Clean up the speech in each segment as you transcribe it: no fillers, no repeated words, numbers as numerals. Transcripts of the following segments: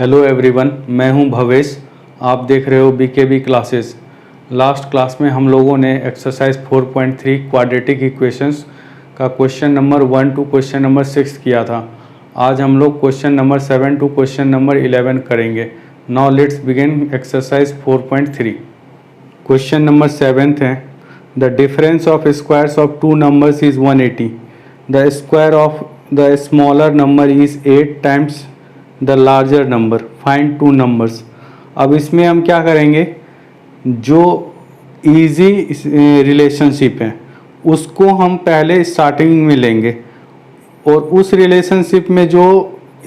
Hello everyone, मैं हूं भवेश। आप देख रहे हो बीकेबी क्लासेस। लास्ट क्लास में हम लोगों ने एक्सरसाइज 4.3 क्वाड्रेटिक इक्वेशंस का question number 1 to question number 6 किया था। आज हम लोग question number 7 to question number 11 करेंगे। Now let's begin exercise 4.3। Question number 7 है, the difference of squares of two numbers is 180। The square of the smaller number is 8 times the larger number, find two numbers. अब इसमें हम क्या करेंगे, जो easy relationship है उसको हम पहले स्टार्टिंग में लेंगे और उस रिलेशनशिप में जो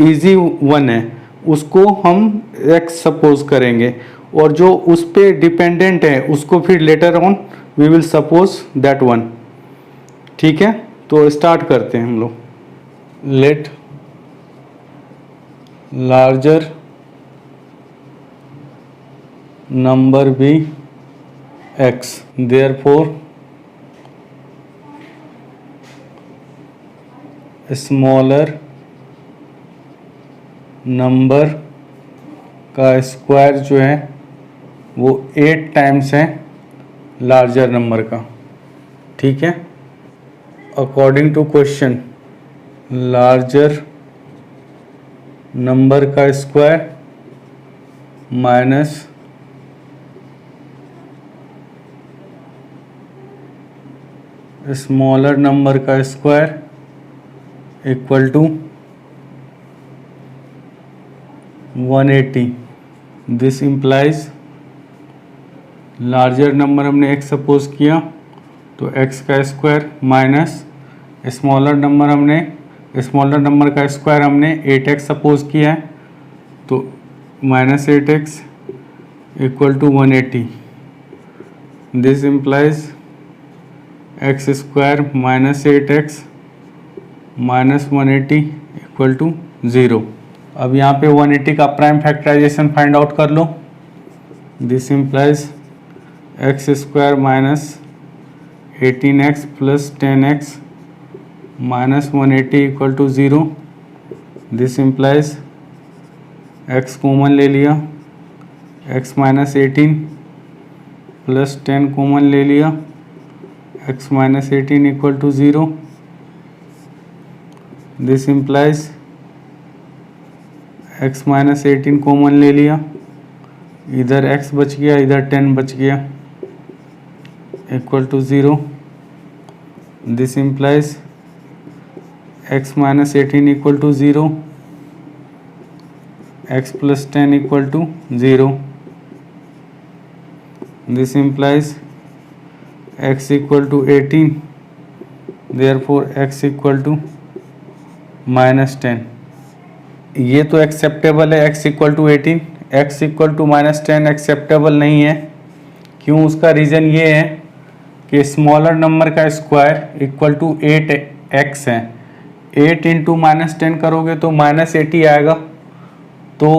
इजी वन है उसको हम एक्स सपोज करेंगे और जो उस पे डिपेंडेंट है उसको फिर later on we will suppose that one. ठीक है, तो स्टार्ट करते हैं हम लोग। Let larger number be x, therefore smaller number का स्क्वायर जो है वो 8 टाइम्स है लार्जर नंबर का। ठीक है, according to question larger number का स्क्वायर माइनस स्मॉलर नंबर का square equal to 180। This implies larger number हमने x सपोज किया तो x का स्क्वायर माइनस स्मॉलर नंबर का स्क्वायर हमने 8x सपोज किया है तो minus 8x equal to 180। This implies x square minus 8x minus 180 equal to 0। अब यहाँ पे 180 का प्राइम फैक्टराइजेशन फाइंड आउट कर लो। This implies x square minus 18x plus 10x minus 180 equal to 0। This implies x common ले लिया, x minus 18 plus 10 common ले लिया, x minus 18 equal to 0। This implies x minus 18 common ले लिया, इधर x बच गया इधर 10 बच गया equal to 0। This implies x minus 18 equal to 0, x plus 10 equal to 0। This implies x equal to 18, therefore x equal to minus 10। ये तो एक्सेप्टेबल है, x equal to 18, x equal to minus 10 acceptable नहीं है। क्यों? उसका reason ये है कि स्मॉलर नंबर का स्क्वायर इक्वल टू 8x है। 8 इंटू माइनस 10 करोगे तो माइनस 80 आएगा। तो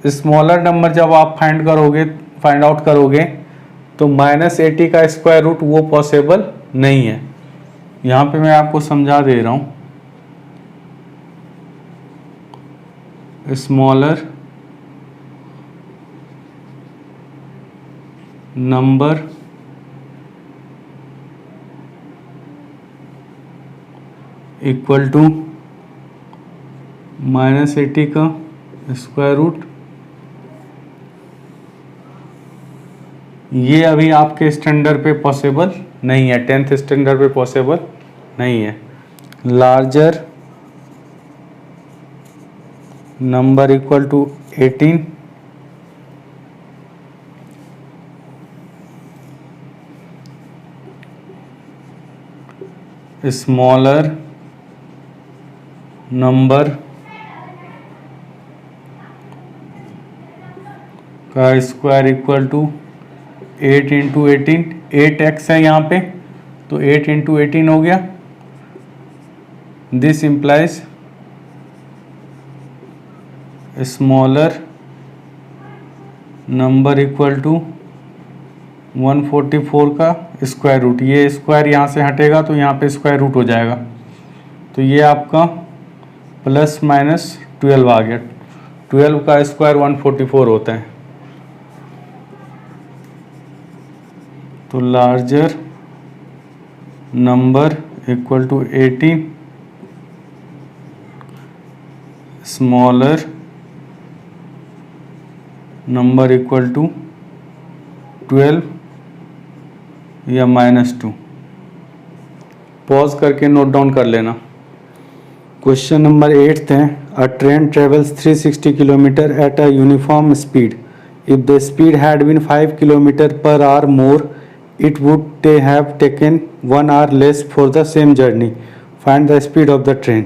स्मॉलर नंबर जब आप फाइंड आउट करोगे तो माइनस 80 का स्क्वायर रूट वो पॉसिबल नहीं है। यहाँ पे मैं आपको समझा दे रहा हूँ। Smaller number equal to minus 80 का स्क्वायर रूट, ये अभी आपके स्टैंडर्ड पे पॉसिबल नहीं है, 10th स्टैंडर्ड पे पॉसिबल नहीं है। Larger number equal to 18 smaller number का square equal to 8 into 18, 8x है यहाँ पे तो 8 इंटू 18 हो गया। This implies smaller number equal to 144 का स्क्वायर रूट। ये स्क्वायर यहाँ से हटेगा तो यहाँ पे स्क्वायर रूट हो जाएगा, तो ये आपका प्लस माइनस 12 आ गया। 12 का स्क्वायर 144 होता है। तो larger number equal to 18, smaller number equal to 12 या -2। पॉज करके नोट डाउन कर लेना। क्वेश्चन नंबर 8 है, a train travels 360 kilometre at a uniform speed. If the speed had been 5 kilometre per hour more, it would they have taken 1 hour less for the same journey. Find the speed of the train.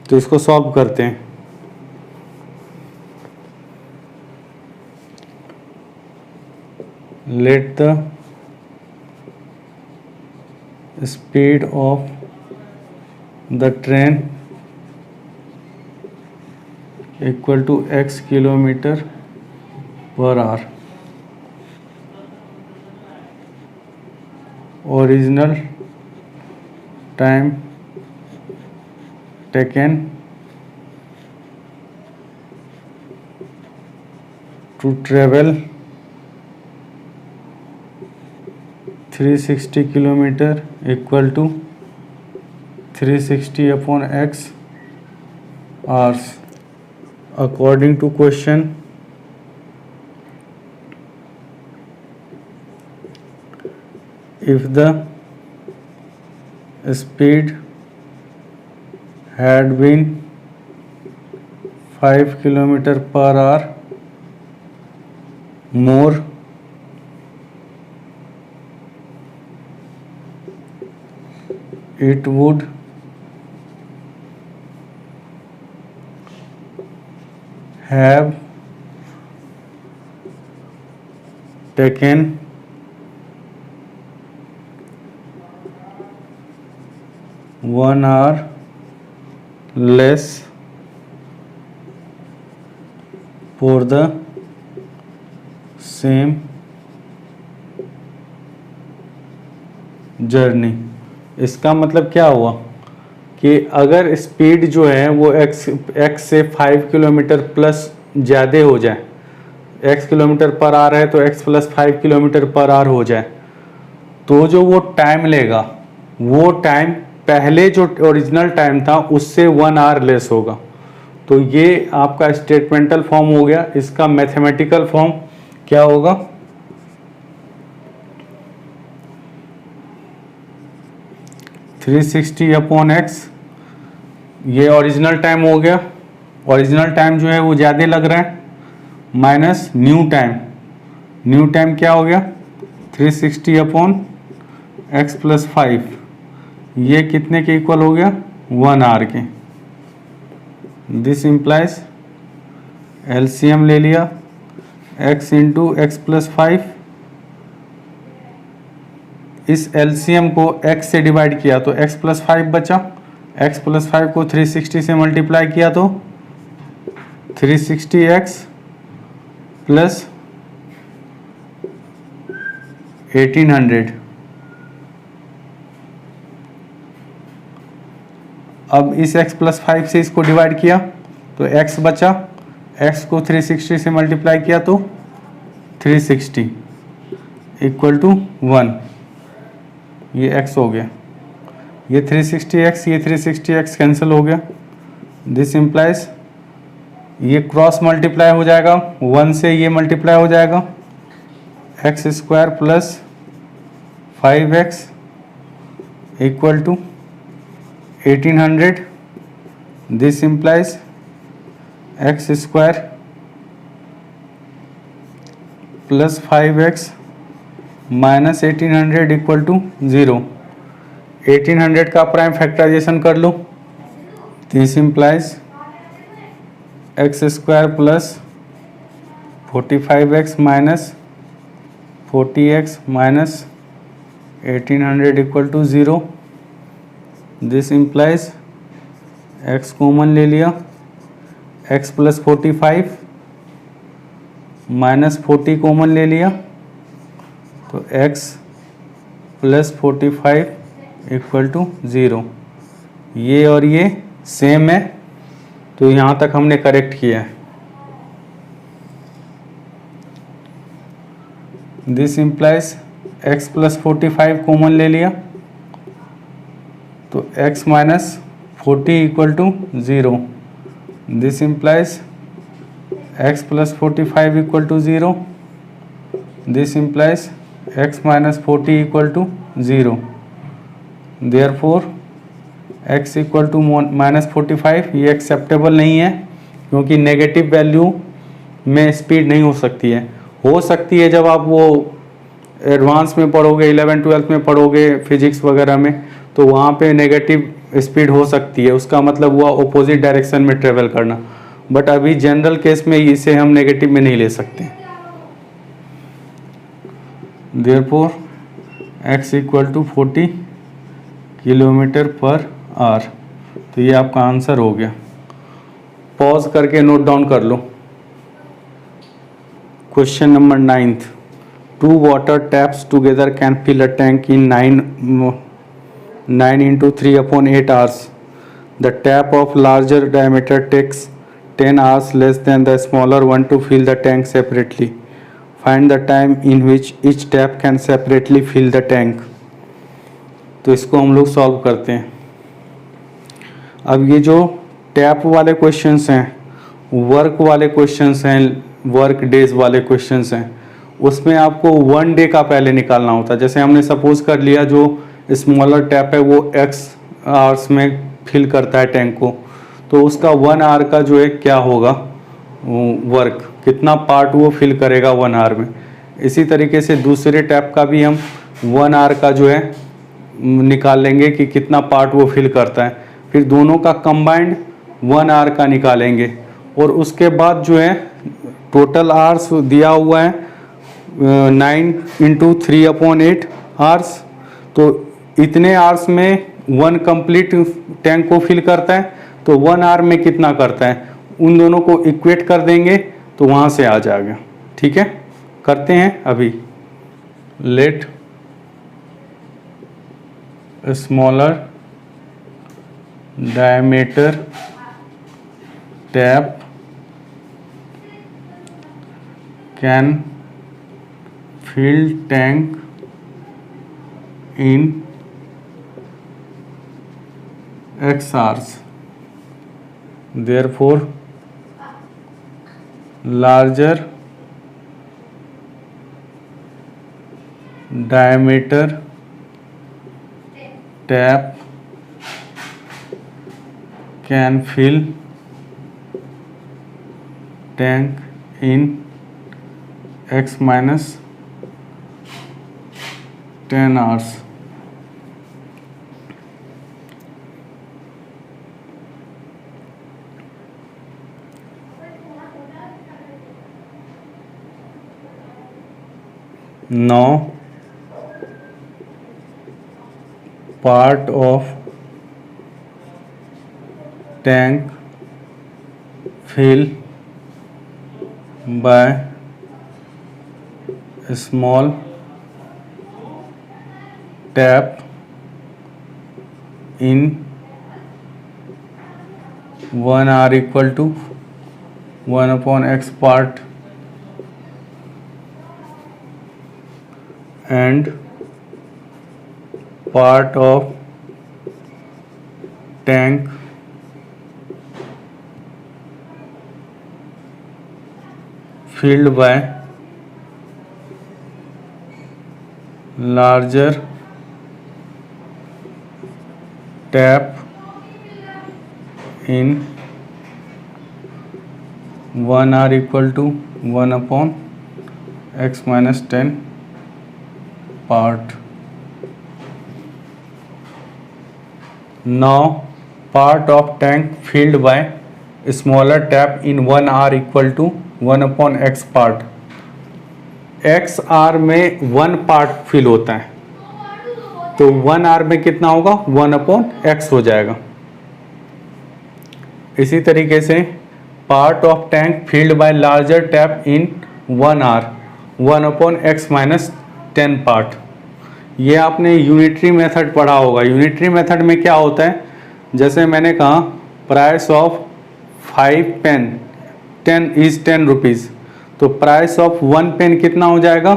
तो इसको solve करते हैं। Let the speed of the train equal to x kilometer per hour. Original time taken to travel 360 kilometer equal to 360 upon x hours. According to question, if the speed had been 5 kilometer per hour more, it would have taken 1 hour less for the same journey। इसका मतलब क्या हुआ कि अगर speed जो है वो x से 5 किलोमीटर प्लस ज़्यादा हो जाए, x किलोमीटर पर आवर है तो x plus 5 kilometre per our हो जाए, तो जो वो टाइम लेगा वो टाइम पहले जो ओरिजिनल टाइम था उससे 1 आवर लेस होगा। तो ये आपका स्टेटमेंटल फॉर्म हो गया। इसका मैथमेटिकल फॉर्म क्या होगा? थ्री 360 अपॉन x, ये ओरिजिनल टाइम हो गया। ओरिजिनल टाइम जो है वो ज़्यादा लग रहा है, minus new time. New time क्या हो गया? 360 अपॉन x प्लस 5, ये कितने के इक्वल हो गया? 1 आवर के। दिस इम्प्लाइज एलसीएम ले लिया, x इंटू एक्स प्लस 5। इस एलसीएम को x से डिवाइड किया तो x प्लस 5 बचा। x प्लस 5 को 360 से मल्टीप्लाई किया तो 360x प्लस 1800। अब इस x प्लस 5 से इसको डिवाइड किया तो x बचा। x को 360 से मल्टीप्लाई किया तो 360 इक्वल टू 1, ये x हो गया। ये 360x, ये 360x कैंसिल हो गया। दिस इम्प्लाइज ये क्रॉस मल्टीप्लाई हो जाएगा, 1 से ये मल्टीप्लाई हो जाएगा, x square plus 5x equal to 1800। This implies x square plus 5x minus 1800 equal to 0। 1800 का प्राइम फैक्टराइजेशन कर लो। This implies x square plus 45x minus 40x minus 1800 equal to 0। This implies x common ले लिया, x plus 45 minus 40 common ले लिया तो x plus 45 equal to 0। ये और ये सेम है तो यहाँ तक हमने करेक्ट किया है। This implies x plus 45 common ले लिया तो x minus 40 equal to 0। This implies x plus 45 equal to 0। This implies x minus 40 equal to 0। Therefore x equal to minus 45 ये एक्सेप्टेबल नहीं है, क्योंकि नेगेटिव वैल्यू में स्पीड नहीं हो सकती है। हो सकती है जब आप वो एडवांस में पढ़ोगे, 11-12 में पढ़ोगे फिजिक्स वगैरह में, तो वहाँ पे नेगेटिव स्पीड हो सकती है, उसका मतलब हुआ ऑपोजिट डायरेक्शन में ट्रेवल करना। बट अभी जनरल केस में इसे हम नेगेटिव में नहीं ले सकते। Therefore x equal to 40 kilometre per hour. तो ये आपका आंसर हो गया। पॉज करके नोट डाउन कर लो। Question number 9th, 2 water taps together can fill a tank in 9 into 3/8 hours. The tap of larger diameter takes 10 hours less than the smaller one to fill the tank separately. Find the time in which each tap can separately fill the tank. तो इसको हम लोग solve करते हैं। अब ये जो tap वाले क्वेश्चंस हैं, वर्क वाले क्वेश्चंस हैं, वर्क डेज वाले क्वेश्चंस हैं, उसमें आपको 1 डे का पहले निकालना होता है। जैसे हमने सपोज कर लिया जो स्मॉलर टैप है वो x आवर्स में फिल करता है टैंक को, तो उसका 1 आवर का जो है क्या होगा वर्क, कितना पार्ट वो फिल करेगा 1 आवर में। इसी तरीके से दूसरे टैप का भी हम 1 आवर का जो है निकाल लेंगे कि कितना पार्ट वो फिल करता है, फिर दोनों का कंबाइंड 1 आवर का निकालेंगे, और उसके बाद जो है टोटल आवर्स दिया हुआ है 9 इंटू 3/8 आवर्स। तो इतने आवर्स में 1 कंप्लीट टैंक को फिल करता है, तो 1 आवर में कितना करता है, उन दोनों को इक्वेट कर देंगे तो वहाँ से आ जाएगा। ठीक है, करते हैं अभी। Let smaller diameter tap can fill tank in x hours. Therefore, larger diameter tap can fill tank in x minus 10 hours. Now part of tank fill by a small tap in 1 hour equal to 1/x part, and part of tank filled by larger tap in 1 hour equal to 1/x minus 10 part. Now part of tank filled by smaller tap in 1 hour equal to 1/x part. x hour में 1 part fill होता है, तो 1 are में कितना होगा 1/x हो जाएगा। इसी तरीके से part of tank filled by larger tap in 1 hour 1/x minus 10 part. ये आपने यूनिटरी मेथड पढ़ा होगा। यूनिटरी मेथड में क्या होता है, जैसे मैंने कहा price of 5 pen 10 is 10 rupees, तो प्राइस ऑफ 1 पेन कितना हो जाएगा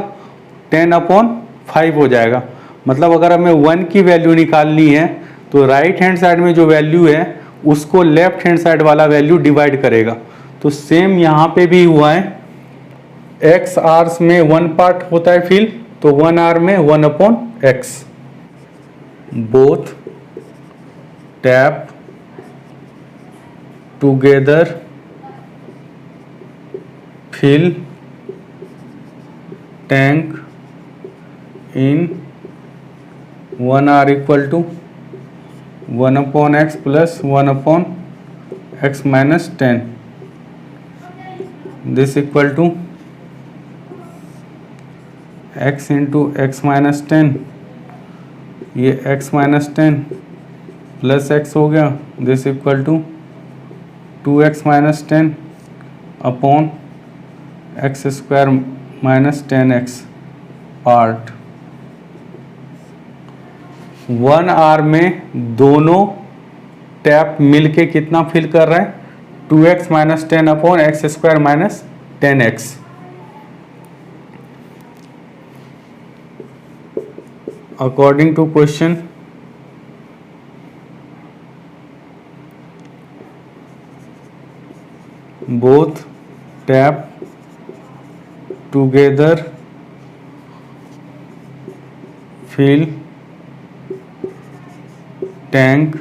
10/5 हो जाएगा। मतलब अगर हमें 1 की वैल्यू निकालनी है तो राइट हैंड साइड में जो वैल्यू है उसको लेफ्ट हैंड साइड वाला वैल्यू डिवाइड करेगा। तो सेम यहाँ पे भी हुआ है, x आवर्स में 1 पार्ट होता है फिल, तो 1 आवर में 1/x। Both tap together fill tank in 1 hour equal to 1/x plus 1/x minus 10, this equal to x into x minus 10, ये x माइनस 10 प्लस x हो गया, this equal to 2x minus 10 upon x square minus 10x part. 1 hour में दोनों tap मिलके कितना fill कर रहा है 2x minus 10 upon x square minus 10x। According to question both tap together fill tank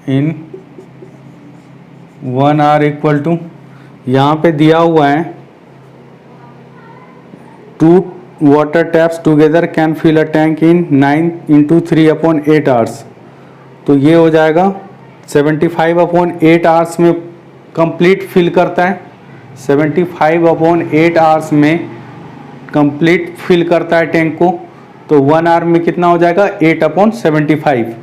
in 1 hour equal to, यहाँ पे दिया हुआ है 2 water taps together can fill a tank in 9 × 3/8 hours, तो ये हो जाएगा 75/8 आवर्स में कंप्लीट फिल करता है। 75/8 आवर्स में कंप्लीट फिल करता है टैंक को, तो 1 आवर में कितना हो जाएगा 8/75,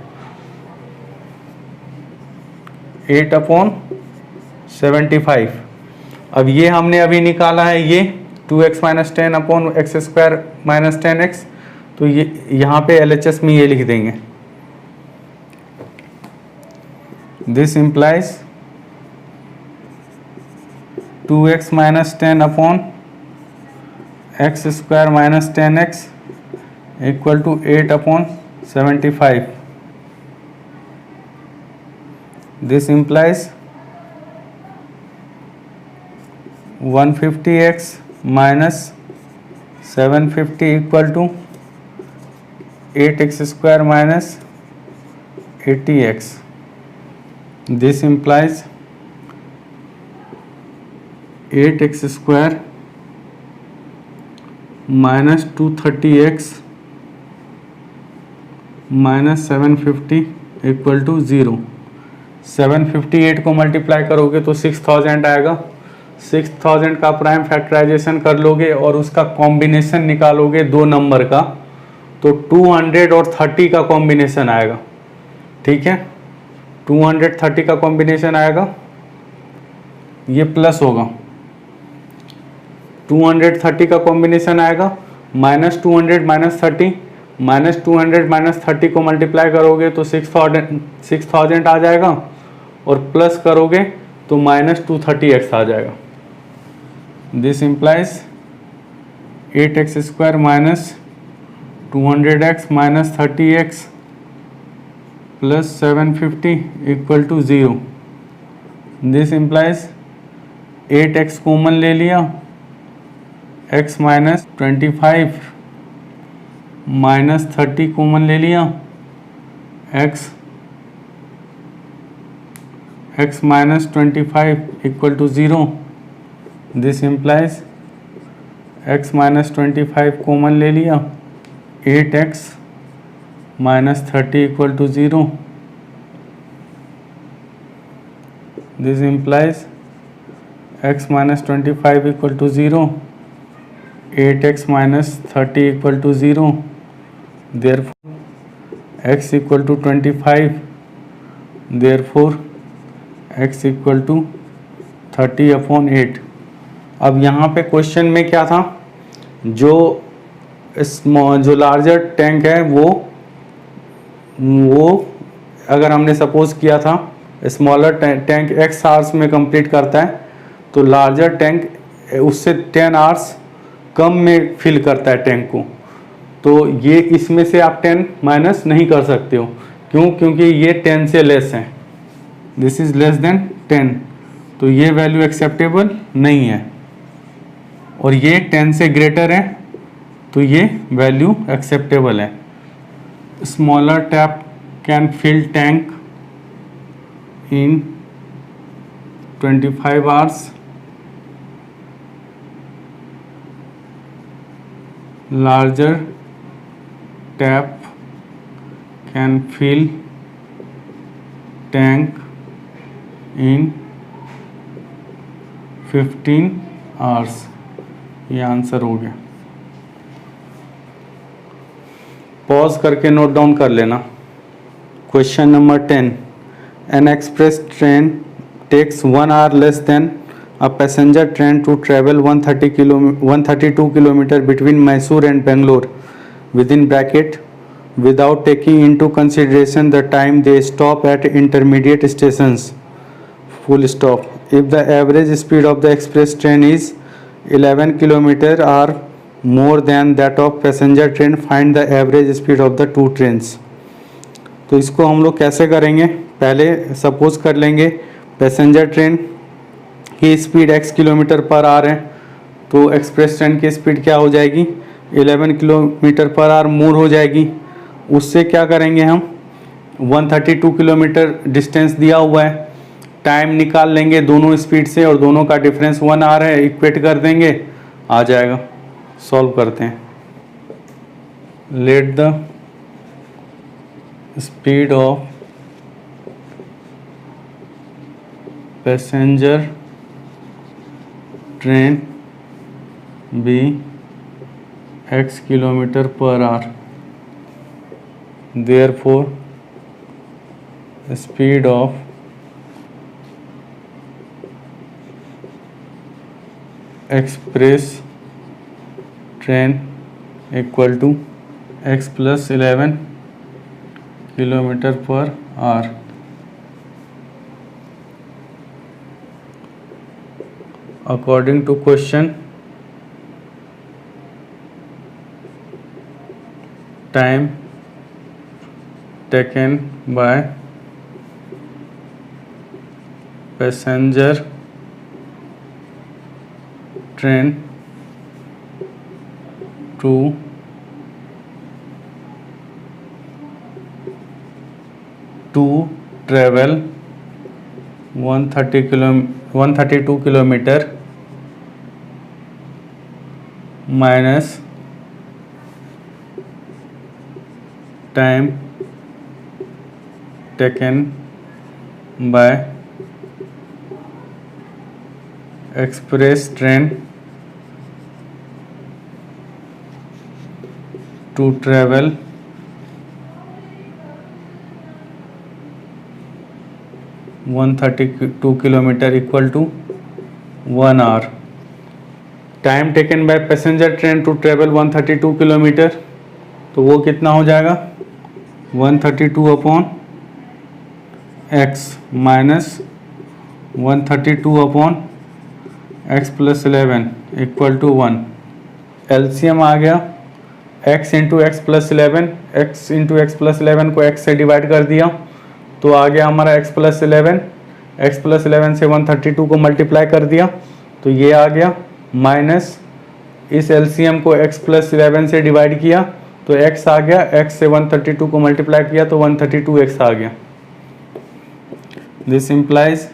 8/75। अब ये हमने अभी निकाला है ये 2x minus 10 upon x square minus 10x, तो ये यहाँ पे LHS में ये लिख देंगे। This implies 2x minus 10 upon x square minus 10x equal to 8/75। This implies 150x minus 750 equal to 8x square minus 80x. This implies 8x square minus 230x minus 750 equal to 0. 758 को multiply करोगे तो 6000 आएगा। 6000 का prime factorization कर लोगे और उसका combination निकालोगे दो नंबर का, तो 200 और 30 का कॉम्बिनेशन आएगा। ठीक है, 230 का कॉम्बिनेशन आएगा, ये प्लस होगा। 230 का कॉम्बिनेशन आएगा, -200 -30, -200 -30 को मल्टीप्लाई करोगे तो 6000 आ जाएगा, और प्लस करोगे तो -230x आ जाएगा। This implies 8x square minus 200x minus 30x plus 750 equal to 0। This implies 8x common ले लिया, x माइनस 25 माइनस 30 कॉमन ले लिया, x minus 25 equal to 0। This implies x minus 25 common ले लिया, 8x minus 30 equal to 0। This implies x minus 25 equal to 0, 8x minus 30 equal to 0। Therefore x equal to 25, therefore x equal to 30/8। अब यहाँ पे question में क्या था, जो larger tank है वो अगर हमने सपोज किया था स्मॉलर टैंक x आवर्स में कंप्लीट करता है, तो लार्जर टैंक उससे 10 आवर्स कम में फिल करता है टैंक को। तो ये इसमें से आप 10 माइनस नहीं कर सकते हो, क्यों? क्योंकि ये 10 से लेस है, दिस इज लेस देन 10, तो ये वैल्यू एक्सेप्टेबल नहीं है। और ये 10 से ग्रेटर है तो ये वैल्यू एक्सेप्टेबल है। Smaller tap can fill tank in 25 hours, larger tap can fill tank in 15 hours। ये आंसर हो गया। पॉज करके नोट डाउन कर लेना। Question number 10, an express train takes 1 hour less than a passenger train to travel 132 kilometer between Mysore and Bangalore within bracket without taking into consideration the time they stop at intermediate stations full stop. If the average speed of the express train is 11 kilometer or more than that of passenger train, find the average speed of the two trains। तो इसको हम लोग कैसे करेंगे? पहले suppose कर लेंगे passenger train की speed x kilometre per our है, तो एक्सप्रेस ट्रेन की स्पीड क्या हो जाएगी? 11 किलोमीटर पर आवर मोर हो जाएगी। उससे क्या करेंगे हम? 132 किलोमीटर डिस्टेंस दिया हुआ है, टाइम निकाल लेंगे दोनों स्पीड से और दोनों का डिफरेंस 1 आवर है, इक्वेट कर देंगे, आ जाएगा। सॉल्व करते हैं। Let the speed of passenger train be x kilometre per hour, therefore speed of express train equal to x + 11 kilometre per hour. According to question, time taken by passenger train to travel 132 kilometre minus time taken by express train to travel 132 kilometre equal to 1 hour. Time taken by passenger train to travel 132 kilometre, तो वो कितना हो जाएगा? 132 upon x minus 132 upon x + 11 equal to 1। LCM आ गया x into x plus 11, x into x plus 11 को x से divide कर दिया तो आ गया हमारा x + 11, x + 11 से 132 को मल्टीप्लाई कर दिया तो ये आ गया, माइनस इस एलसीएम को x + 11 से डिवाइड किया तो x आ गया, x से 132 को मल्टीप्लाई किया तो 132x आ गया। दिस इम्प्लाइज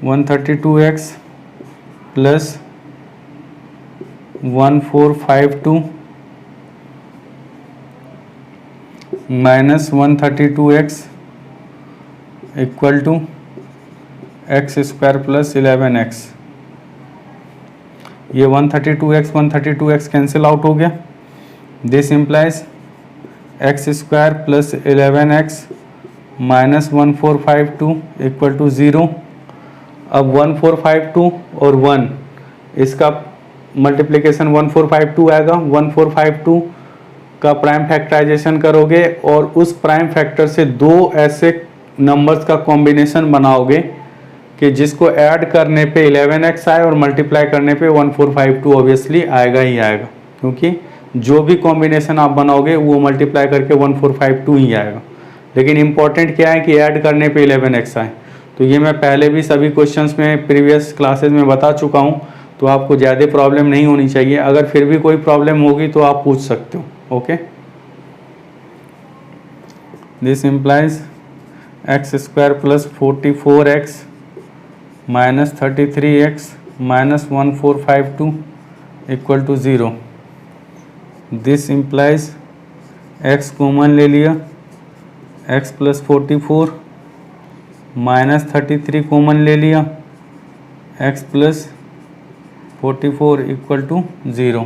132x plus 1452 minus 132x equal to x² plus 11x। ये 132x कैंसिल आउट हो गया। This implies x² plus 11x minus 1452 equal to 0। अब 1452 और 1 इसका मल्टीप्लिकेशन 1452 आएगा। 1452 का प्राइम फैक्टराइजेशन करोगे और उस प्राइम फैक्टर से दो ऐसे नंबर्स का कॉम्बिनेशन बनाओगे कि जिसको ऐड करने पे 11x आए और मल्टीप्लाई करने पे 1452 ऑब्वियसली आएगा ही आएगा, क्योंकि जो भी कॉम्बिनेशन आप बनाओगे वो मल्टीप्लाई करके 1452 ही आएगा। लेकिन इम्पॉर्टेंट क्या है कि ऐड करने पे 11x आए। तो ये मैं पहले भी सभी क्वेश्चंस में प्रीवियस क्लासेस में बता चुका हूँ, तो आपको ज़्यादा प्रॉब्लम नहीं होनी चाहिए। अगर फिर भी कोई प्रॉब्लम होगी तो आप पूछ सकते हो। Okay, this implies x square plus 44x minus 33x minus 1452 equal to 0। This implies x common ले लिया, x प्लस 44 माइनस 33 कॉमन ले लिया, x plus 44 equal to 0।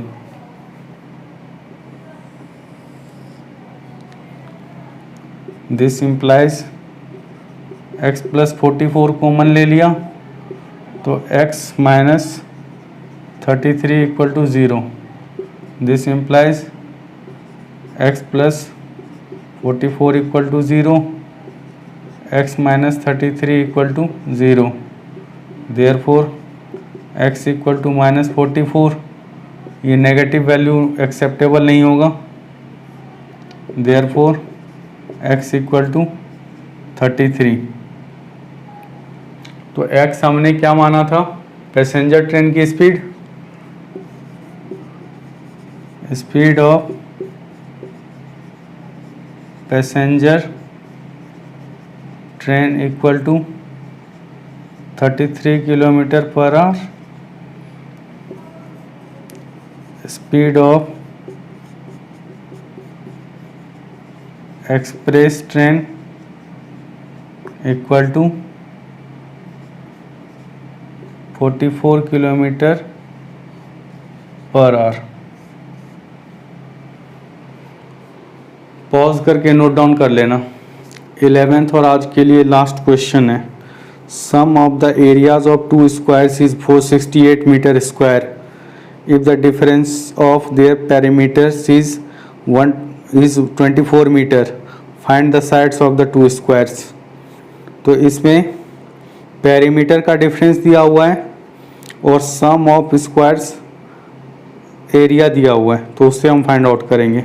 This implies x plus 44 common ले लिया तो x minus 33 equal to 0। This implies x plus 44 equal to 0, x minus 33 equal to 0। Therefore x equal to minus 44, ये negative value acceptable नहीं होगा। Therefore x equal to 33। तो x हमने क्या माना था? पैसेंजर ट्रेन की speed, speed of passenger train equal to 33 kilometre per hour. Speed of express train equal to 44 kilometre per hour. Pause करके नोट डाउन कर लेना। 11th और आज के लिए लास्ट क्वेश्चन है। Sum of the areas of two squares is 468 metre square if the difference of their perimeters is 24 metre. Find the sides of the two squares. तो इसमें पेरीमीटर का डिफरेंस दिया हुआ है और सम ऑफ स्क्वायर्स एरिया दिया हुआ है, तो उससे हम फाइंड आउट करेंगे।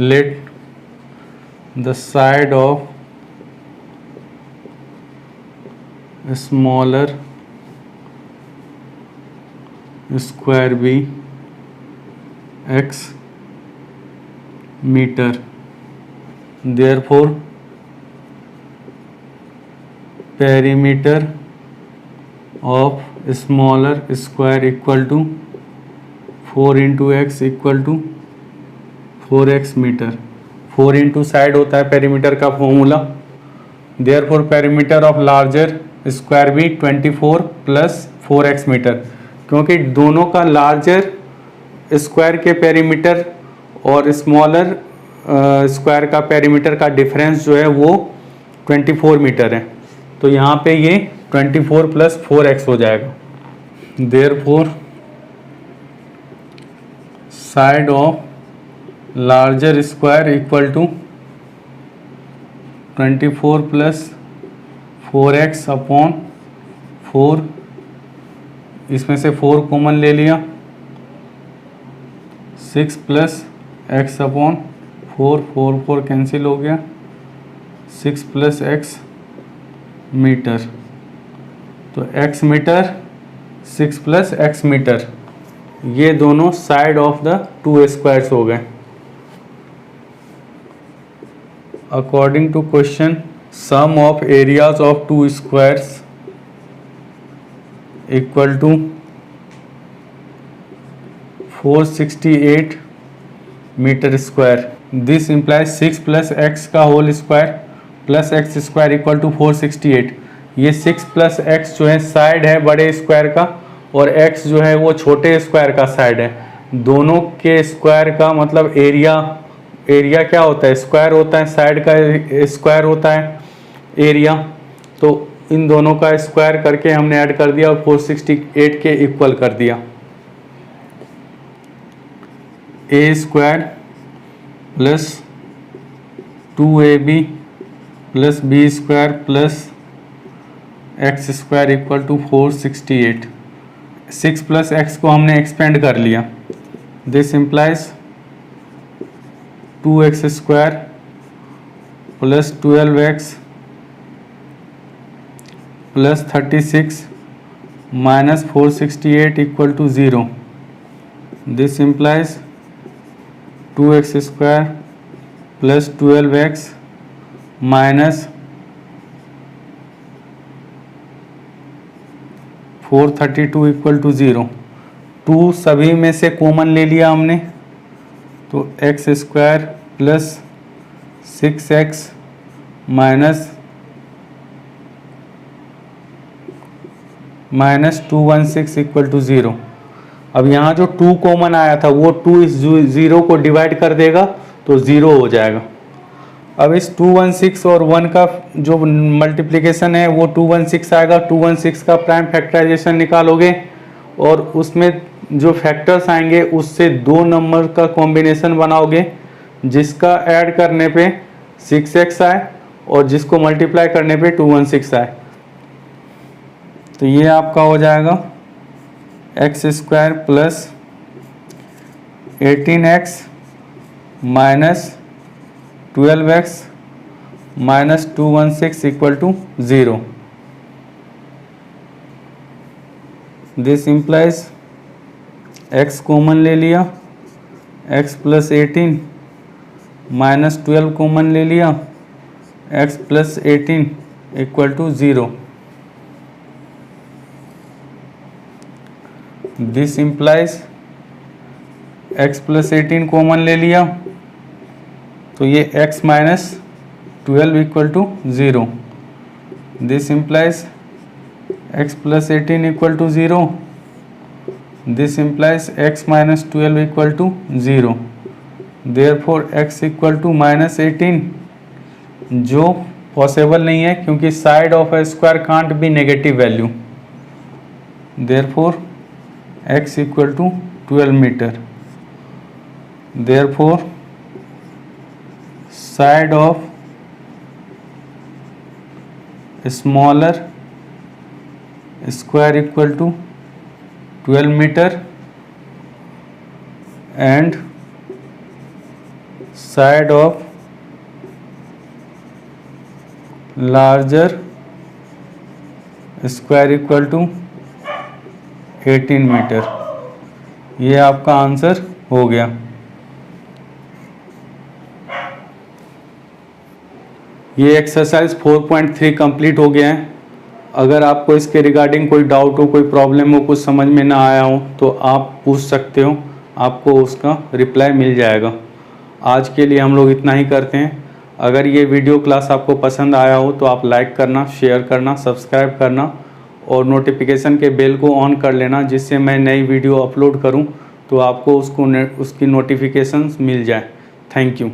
Let the side of smaller square be x meter. Therefore, perimeter of smaller square equal to 4 into x equal to 4x metre. 4 into side होता है पेरीमीटर का formula. Therefore perimeter of larger square भी 24 plus 4x metre, क्योंकि दोनों का larger square के perimeter और smaller square का पेरीमीटर का डिफरेंस जो है वो 24 मीटर है। तो यहाँ पे ये 24 प्लस 4x हो जाएगा। Therefore side of larger square equal to 24 plus 4x upon 4। इसमें से 4 कॉमन ले लिया, 6 प्लस x अपॉन 4, 4 कैंसिल हो गया, 6 प्लस x मीटर। तो x metre 6 plus x metre, ये दोनों side of the two squares हो गए। According to question, sum of areas of two squares equal to 468 meter square. This implies 6 plus x का whole square plus x square equal to 468। ये 6 plus x जो है side है बड़े square का और x जो है वो छोटे स्क्वायर का साइड है। दोनों के स्क्वायर का मतलब एरिया क्या होता है? स्क्वायर होता है, साइड का स्क्वायर होता है एरिया। तो इन दोनों का स्क्वायर करके हमने ऐड कर दिया और 468 के इक्वल कर दिया। ए स्क्वायर प्लस 2ab प्लस b square plus x square equal to 468। 6 plus x को हमने एक्सपेंड कर लिया। This implies 2x square plus 12x plus 36 minus 468 equal to 0। This implies 2x square plus 12x minus 432 equal to 0। 2 सभी में से common ले लिया हमने, तो x square plus 6x minus 216 equal to 0। अब यहाँ जो 2 कॉमन आया था वो 2 इस 0 को डिवाइड कर देगा तो 0 हो जाएगा। अब इस 216 और 1 का जो मल्टीप्लिकेशन है वो 216 आएगा। 216 का प्राइम फैक्टराइजेशन निकालोगे और उसमें जो फैक्टर्स आएंगे उससे 2 नंबर का कॉम्बिनेशन बनाओगे, जिसका ऐड करने पे 6x आए और जिसको मल्टीप्लाई करने पे 216 आए। तो ये आपका हो जाएगा x square plus 18x minus 12x minus 216 equal to 0। This implies x common ले लिया, x प्लस 18 माइनस 12 कॉमन ले लिया, x plus 18 equal to 0। This implies x plus 18 common ले लिया तो ये x minus 12 equal to 0। This implies x plus 18 equal to 0। This implies x minus 12 equal to 0। Therefore x equal to minus 18, जो possible नहीं है क्योंकि side of a square can't be negative value. Therefore x equal to 12 metre. Therefore side of smaller square equal to 12 meter and side of larger square equal to 18 metre. ये आपका answer हो गया। ये exercise 4.3 complete हो गया है। अगर आपको इसके रिगार्डिंग कोई डाउट हो, कोई प्रॉब्लम हो, कुछ समझ में ना आया हो तो आप पूछ सकते हो, आपको उसका रिप्लाई मिल जाएगा। आज के लिए हम लोग इतना ही करते हैं। अगर ये वीडियो क्लास आपको पसंद आया हो तो आप लाइक करना, शेयर करना, सब्सक्राइब करना और नोटिफिकेशन के बेल को ऑन कर लेना, जिससे मैं नई वीडियो अपलोड करूँ तो आपको उसकी नोटिफिकेशंस मिल जाए। Thank you.